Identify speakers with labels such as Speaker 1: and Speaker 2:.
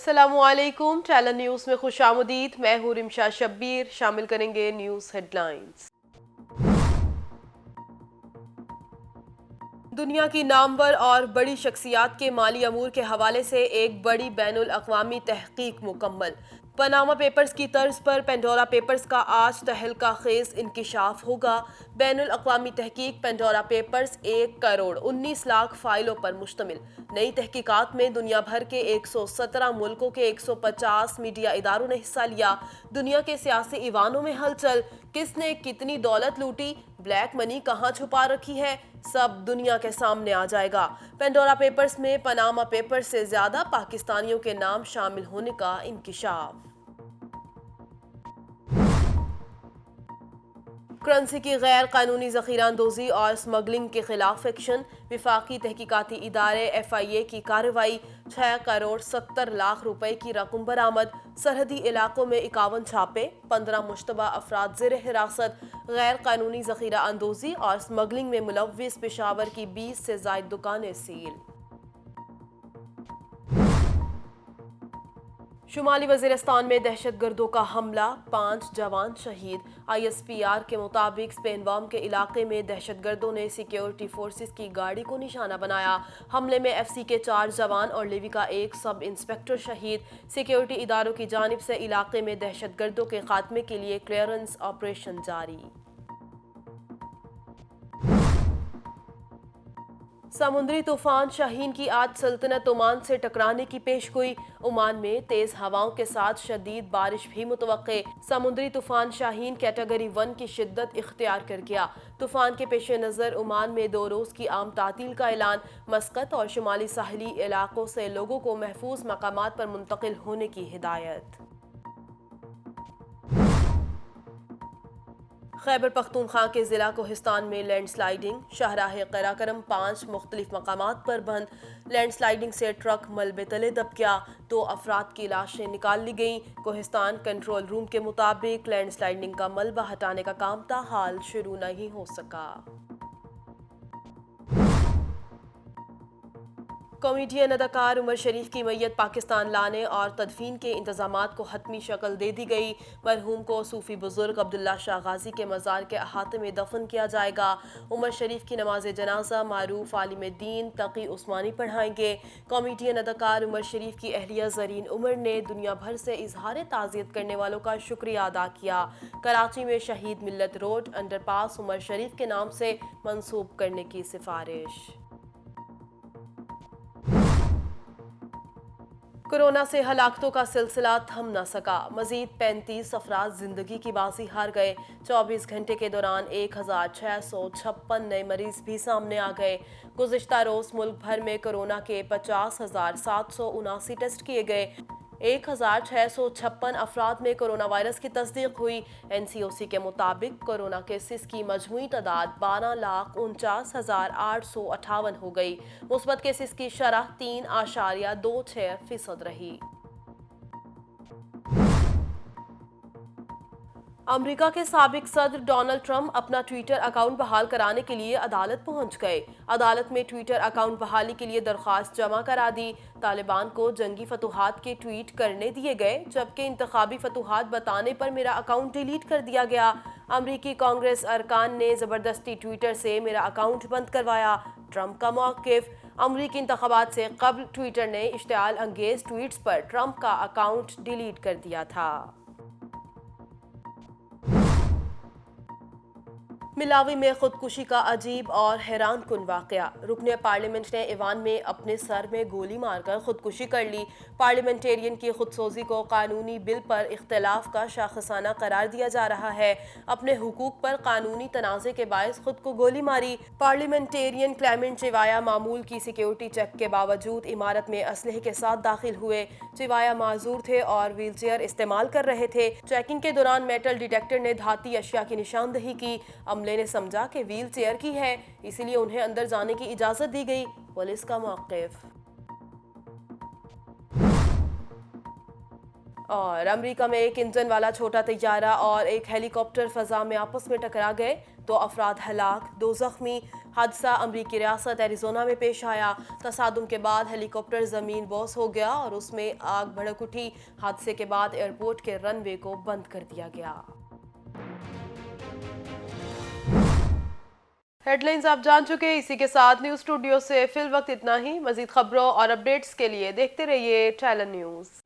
Speaker 1: अस्सलामु अलैकुम। Channel news में खुश आमदीद। मैं हूँ रिमशा शब्बीर। शामिल करेंगे न्यूज़ हेडलाइंस। दुनिया की नामवर और बड़ी शख्सियात के माली अमूर के हवाले से एक बड़ी बैनुल अक़वामी तहकीक मुकम्मल। पनामा पेपर्स की तर्ज पर पेंडोरा पेपर्स का आज तहलका खेज इंकिशाफ होगा। बैनुल अक़वामी तहकीक पेंडोरा पेपर्स 1 करोड़ 19 लाख फाइलों पर मुश्तमिल। नई तहकीकात में दुनिया भर के 117 मुल्कों के 150 मीडिया इदारों ने हिस्सा लिया। दुनिया के सियासी ईवानों में हलचल, किसने कितनी दौलत लूटी, ब्लैक मनी कहाँ छुपा रखी है, सब दुनिया के सामने आ जाएगा। पेंडोरा पेपर्स में पनामा पेपर्स से ज्यादा पाकिस्तानियों के नाम शामिल होने का इंकिशाफ। करंसी की गैर कानूनी ज़ख़ीरा अंदोज़ी और स्मगलिंग के खिलाफ एक्शन। विफाकी तहकीकाती इदारे FIA की कार्रवाई। 6 करोड़ 70 लाख रुपए की रकम बरामद। सरहदी इलाकों में 51 छापे। 15 मुश्तबा अफराद ज़ेर हिरासत। गैर कानूनी ज़ख़ीरा अंदोज़ी और स्मगलिंग में मुलव्विस पेशावर की 20 से ज़ायद दुकानें सील। शुमाली वज़ीरिस्तान में दहशत गर्दों का हमला, 5 जवान शहीद। ISPR के मुताबिक स्पेनवाम के इलाके में दहशत गर्दों ने सिक्योरिटी फोर्सेस की गाड़ी को निशाना बनाया। हमले में FC के 4 जवान और लेवी का 1 सब इंस्पेक्टर शहीद। सिक्योरिटी इदारों की जानिब से इलाके में दहशत गर्दों के खात्मे के लिए क्लियरेंस ऑपरेशन जारी। समुद्री तूफान शाहीन की आज सल्तनत ओमान से टकराने की पेशगोई। ओमान में तेज हवाओं के साथ शदीद बारिश भी मुतवक्के। समुद्री तूफान शाहीन कैटेगरी 1 की शिद्दत इख्तियार कर गया। तूफान के पेश नज़र ओमान में 2 रोज़ की आम तातील का ऐलान। मस्कत और शुमाली साहली इलाकों से लोगों को महफूज मकामात पर मुंतकिल होने की हिदायत। खैबर पख्तूनख्वा के ज़िला कोहिस्तान में लैंडस्लाइडिंग। शाहराह कराकरम 5 मुख्तलिफ मकामात पर बंद। लैंडस्लाइडिंग से ट्रक मलबे तले दब गया। 2 अफराद की लाशें निकाल ली गईं। कोहिस्तान कंट्रोल रूम के मुताबिक लैंडस्लाइडिंग का मलबा हटाने का काम ताहाल शुरू नहीं हो सका। कॉमेडियन अदाकार उमर शरीफ की मैयत पाकिस्तान लाने और तदफीन के इंतजामात को हतमी शक्ल दे दी गई। मरहूम को सूफी बुजुर्ग अब्दुल्ला शाह गाजी के मज़ार के अहाते में दफन किया जाएगा। उमर शरीफ की नमाज जनाजा मारूफ आलिम दीन तकी उस्मानी पढ़ाएंगे। कॉमेडियन अदाकार उमर शरीफ की अहलिया ज़रीन उमर ने दुनिया भर से इजहार ताज़ियत करने वालों का शुक्रिया अदा किया। कराची में शहीद मिल्लत रोड अंडरपास उमर शरीफ के नाम से मंसूब करने की सिफारिश। कोरोना से हलाकतों का सिलसिला थम न सका। मजीद 35 अफराद जिंदगी की बाजी हार गए। 24 घंटे के दौरान 1656 नए मरीज भी सामने आ गए। गुज़िश्ता रोज मुल्क भर में कोरोना के 50,779 टेस्ट किए गए। 1656 अफराद में कोरोना वायरस की तस्दीक हुई। NCOC के मुताबिक कोरोना केसेस की मजमूई तादाद 12,49,858 हो गई। मुस्बत केसेस की शरह 3.26% रही। अमेरिका के साबिक सदर डोनाल्ड ट्रंप अपना ट्विटर अकाउंट बहाल कराने के लिए अदालत पहुंच गए। अदालत में ट्विटर अकाउंट बहाली के लिए दरख्वास्त जमा करा दी। तालिबान को जंगी फतूहात के ट्वीट करने दिए गए, जबकि इंतखाबी फतूहात बताने पर मेरा अकाउंट डिलीट कर दिया गया। अमरीकी कांग्रेस अरकान ने ज़बरदस्ती ट्विटर से मेरा अकाउंट बंद करवाया। ट्रंप का मौक़िफ़। अमरीकी इंतखाबात से कबल ट्विटर ने इश्तिआल अंगेज ट्वीट्स पर ट्रंप का अकाउंट डिलीट कर दिया था। मिलावी में खुदकुशी का अजीब और हैरान कुन वाक़या। रुकने पार्लियामेंट ने ईवान में अपने सर में गोली मारकर खुदकुशी कर ली। पार्लियामेंटेरियन की खुदसोजी को कानूनी बिल पर इख्तलाफ का शाखसाना करार दिया जा रहा है। अपने हुकूक पर कानूनी तनाज़े के बायस खुद को गोली मारी। पार्लियामेंटेरियन क्लेमेंट चिवाया मामूल की सिक्योरिटी चेक के बावजूद इमारत में असलहे के साथ दाखिल हुए। चिवाया माजूर थे और व्हील चेयर इस्तेमाल कर रहे थे। चेकिंग के दौरान मेटल डिटेक्टर ने धाती अशिया की निशानदही की। अमले ने समझा कि व्हील चेयर की है, इसीलिए उन्हें अंदर जाने की इजाजत दी गई। पुलिस का मौक़िफ़। اور امریکہ میں ایک انجن والا چھوٹا طیارہ اور ایک ہیلی کاپٹر فضا میں آپس میں ٹکرا گئے، 2 افراد ہلاک، 2 زخمی۔ حادثہ امریکی ریاست ایریزونا میں پیش آیا۔ تصادم کے بعد ہیلی کاپٹر زمین بوس ہو گیا اور اس میں آگ بھڑک اٹھی۔ حادثے کے بعد ایئرپورٹ کے رن وے کو بند کر دیا گیا۔ ہیڈ لائنز آپ جان چکے، اسی کے ساتھ نیوز اسٹوڈیو سے فی الوقت اتنا ہی۔ مزید خبروں اور اپڈیٹس کے لیے دیکھتے رہیے ٹیلن نیوز۔